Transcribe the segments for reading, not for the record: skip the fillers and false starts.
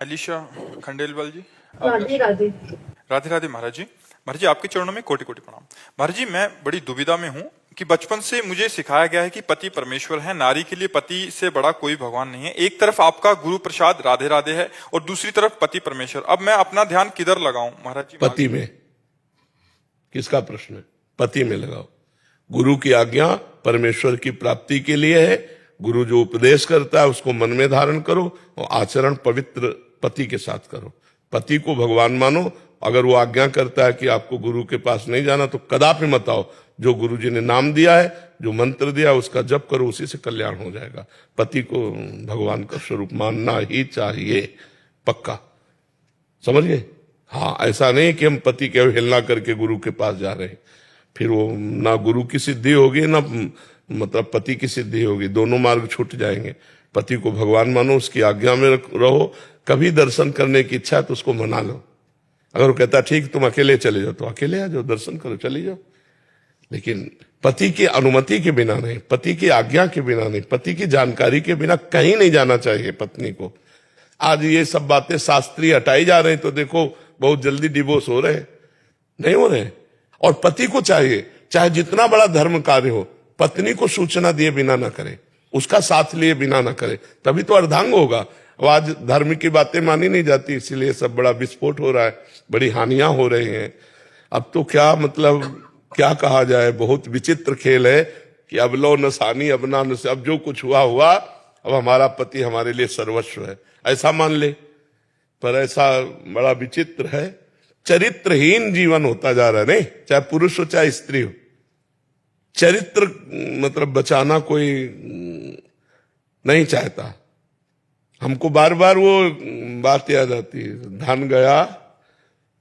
अलीशा खंडेलवाल जी। राधे राधे। राधे राधे महाराज जी। महाराज जी आपके चरणों में कोटि कोटि प्रणाम। महाराज जी मैं बड़ी दुविधा में हूँ कि बचपन से मुझे सिखाया गया है कि पति परमेश्वर है, नारी के लिए पति से बड़ा कोई भगवान नहीं है। एक तरफ आपका गुरु प्रसाद राधे राधे है और दूसरी तरफ पति परमेश्वर। अब मैं अपना ध्यान किधर लगाऊं महाराज जी? पति में। किसका प्रश्न है? पति में लगाओ। गुरु की आज्ञा परमेश्वर की प्राप्ति के लिए है। गुरु जो उपदेश करता है उसको मन में धारण करो और आचरण पवित्र पति के साथ करो। पति को भगवान मानो। अगर वो आज्ञा करता है कि आपको गुरु के पास नहीं जाना तो कदापि मत आओ। जो गुरु जी ने नाम दिया है, जो मंत्र दिया है, उसका जप करो, उसी से कल्याण हो जाएगा। पति को भगवान का स्वरूप मानना ही चाहिए, पक्का। समझ गए? हाँ, ऐसा नहीं कि हम पति के अवहेलना करके गुरु के पास जा रहे हैं, फिर वो ना गुरु की सिद्धि होगी ना मतलब पति की सिद्धि होगी, दोनों मार्ग छूट जाएंगे। पति को भगवान मानो, उसकी आज्ञा में रहो। कभी दर्शन करने की इच्छा है तो उसको मना लो। अगर वो कहता ठीक तुम अकेले चले जाओ तो अकेले आ जाओ, दर्शन करो, चले जाओ। लेकिन पति की अनुमति के बिना नहीं, पति की आज्ञा के बिना नहीं, पति की जानकारी के बिना कहीं नहीं जाना चाहिए पत्नी को। आज ये सब बातें शास्त्रीय हटाई जा रही तो देखो बहुत जल्दी डिवोर्स हो रहे हैं, नहीं हो रहे। और पति को चाहिए चाहे जितना बड़ा धर्म कार्य हो, पत्नी को सूचना दिए बिना ना करे, उसका साथ लिए बिना ना करे, तभी तो अर्धांग होगा। अब आज धर्म की बातें मानी नहीं जाती, इसीलिए सब बड़ा विस्फोट हो रहा है, बड़ी हानियां हो रही हैं। अब तो क्या मतलब क्या कहा जाए, बहुत विचित्र खेल है कि अब लो नसानी अब ना नस, अब जो कुछ हुआ हुआ, अब हमारा पति हमारे लिए सर्वस्व है, ऐसा मान ले। पर ऐसा बड़ा विचित्र है, चरित्रहीन जीवन होता जा रहा है। नहीं, चाहे पुरुष हो चाहे स्त्री हो, चरित्र मतलब बचाना कोई नहीं चाहता। हमको बार बार वो बात याद आती है, धन गया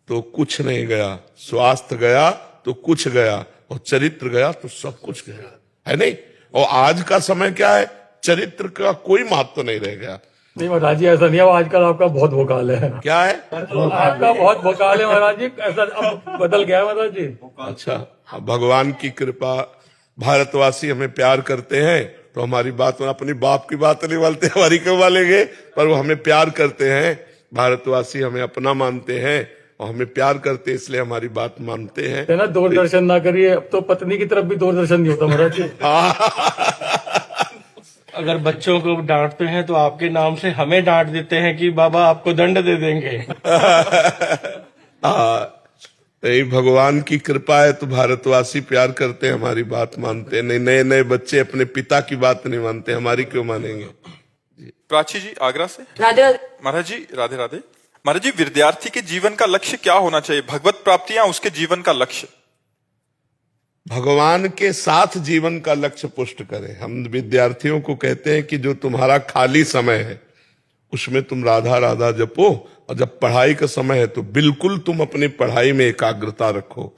तो कुछ नहीं गया, स्वास्थ्य गया तो कुछ गया, और चरित्र गया तो सब कुछ गया, है नहीं? और आज का समय क्या है, चरित्र का कोई महत्व नहीं रह गया। नहीं महाराज जी, ऐसा नहीं है। आजकल आपका बहुत भोकाल है। क्या है? आपका बहुत भोकाल है महाराज जी, ऐसा अब बदल गया है महाराज जी। अच्छा, हाँ, भगवान की कृपा, भारतवासी हमें प्यार करते हैं तो हमारी बात, अपनी बाप की बात नहीं बोलते, हमारी क्यों बोलेंगे? पर वो हमें प्यार करते हैं, भारतवासी हमें अपना मानते हैं और हमें प्यार करते हैं, इसलिए हमारी बात मानते हैं। है ना, दूरदर्शन ना करिए। अब तो पत्नी की तरफ भी दूरदर्शन नहीं होता महाराज जी। अगर बच्चों को डांटते हैं तो आपके नाम से हमें डांट देते हैं कि बाबा आपको दंड दे देंगे। यही भगवान की कृपा है तो भारतवासी प्यार करते हैं, हमारी बात मानते हैं। नहीं, नए नए बच्चे अपने पिता की बात नहीं मानते, हमारी क्यों मानेंगे? प्राची जी आगरा से। राधे राधे। महाराज जी राधे राधे। महाराज जी विद्यार्थी के जीवन का लक्ष्य क्या होना चाहिए? भगवत प्राप्ति या उसके जीवन का लक्ष्य? भगवान के साथ जीवन का लक्ष्य पुष्ट करें। हम विद्यार्थियों को कहते हैं कि जो तुम्हारा खाली समय है उसमें तुम राधा राधा जपो, और जब पढ़ाई का समय है तो बिल्कुल तुम अपनी पढ़ाई में एकाग्रता रखो।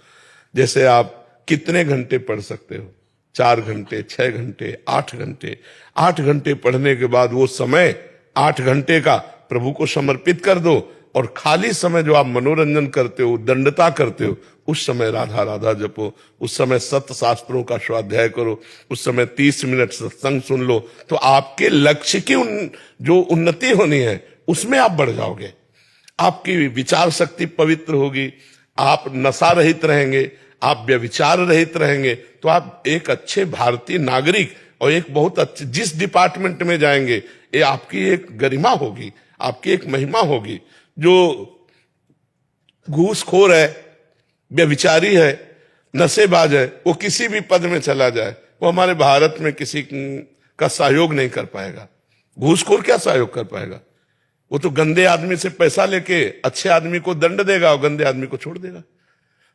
जैसे आप कितने घंटे पढ़ सकते हो? 4 घंटे, 6 घंटे, 8 घंटे। 8 घंटे पढ़ने के बाद वो समय 8 घंटे का प्रभु को समर्पित कर दो, और खाली समय जो आप मनोरंजन करते हो, दंडता करते हो, उस समय राधा राधा जपो। उस समय सत्य शास्त्रों का स्वाध्याय करो, उस समय 30 मिनट सत्संग सुन लो, तो आपके लक्ष्य की जो उन्नति होनी है उसमें आप बढ़ जाओगे। आपकी विचार शक्ति पवित्र होगी, आप नशा रहित रहेंगे, आप व्यभिचार रहित रहेंगे, तो आप एक अच्छे भारतीय नागरिक और एक बहुत अच्छे जिस डिपार्टमेंट में जाएंगे ये आपकी एक गरिमा होगी, आपकी एक महिमा होगी। जो घूसखोर है, व्यभिचारी है, नशेबाज है, वो किसी भी पद में चला जाए, वो हमारे भारत में किसी का सहयोग नहीं कर पाएगा। घूसखोर क्या सहयोग कर पाएगा? वो तो गंदे आदमी से पैसा लेके अच्छे आदमी को दंड देगा और गंदे आदमी को छोड़ देगा।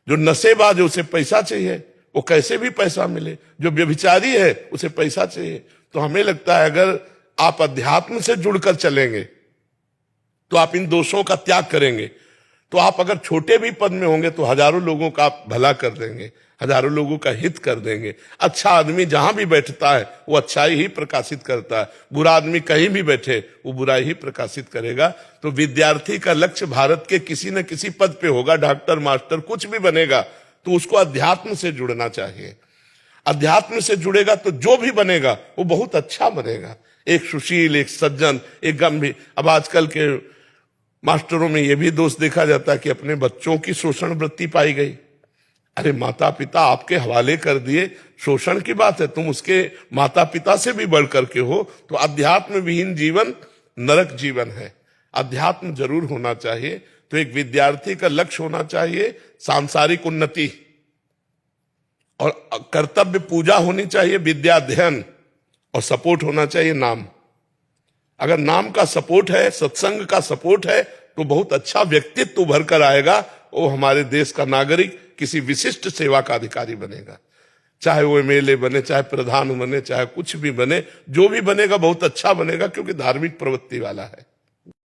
जो नशेबाज है उसे पैसा चाहिए, वो कैसे भी पैसा मिले। जो व्यभिचारी है उसे पैसा चाहिए। तो हमें लगता है अगर आप अध्यात्म से जुड़कर चलेंगे तो आप इन दोषों का त्याग करेंगे, तो आप अगर छोटे भी पद में होंगे तो हजारों लोगों का आप भला कर देंगे, हजारों लोगों का हित कर देंगे। अच्छा आदमी जहां भी बैठता है वो अच्छाई ही प्रकाशित करता है, बुरा आदमी कहीं भी बैठे वो बुराई ही प्रकाशित करेगा। तो विद्यार्थी का लक्ष्य भारत के किसी न किसी पद पे होगा, डॉक्टर, मास्टर, कुछ भी बनेगा, तो उसको अध्यात्म से जुड़ना चाहिए। अध्यात्म से जुड़ेगा तो जो भी बनेगा वो बहुत अच्छा बनेगा, एक सुशील, एक सज्जन, एक गंभीर। अब आजकल के मास्टरों में यह भी दोष देखा जाता है कि अपने बच्चों की शोषण वृत्ति पाई गई। अरे माता पिता आपके हवाले कर दिए, शोषण की बात है, तुम उसके माता पिता से भी बढ़ करके हो, तो अध्यात्म विहीन जीवन नरक जीवन है। अध्यात्म जरूर होना चाहिए। तो एक विद्यार्थी का लक्ष्य होना चाहिए सांसारिक उन्नति, और कर्तव्य पूजा होनी चाहिए, विद्या अध्ययन, और सपोर्ट होना चाहिए नाम। अगर नाम का सपोर्ट है, सत्संग का सपोर्ट है, तो बहुत अच्छा व्यक्तित्व उभर कर आएगा। वो हमारे देश का नागरिक किसी विशिष्ट सेवा का अधिकारी बनेगा, चाहे वो एमएलए बने, चाहे प्रधान बने, चाहे कुछ भी बने, जो भी बनेगा बहुत अच्छा बनेगा, क्योंकि धार्मिक प्रवृत्ति वाला है।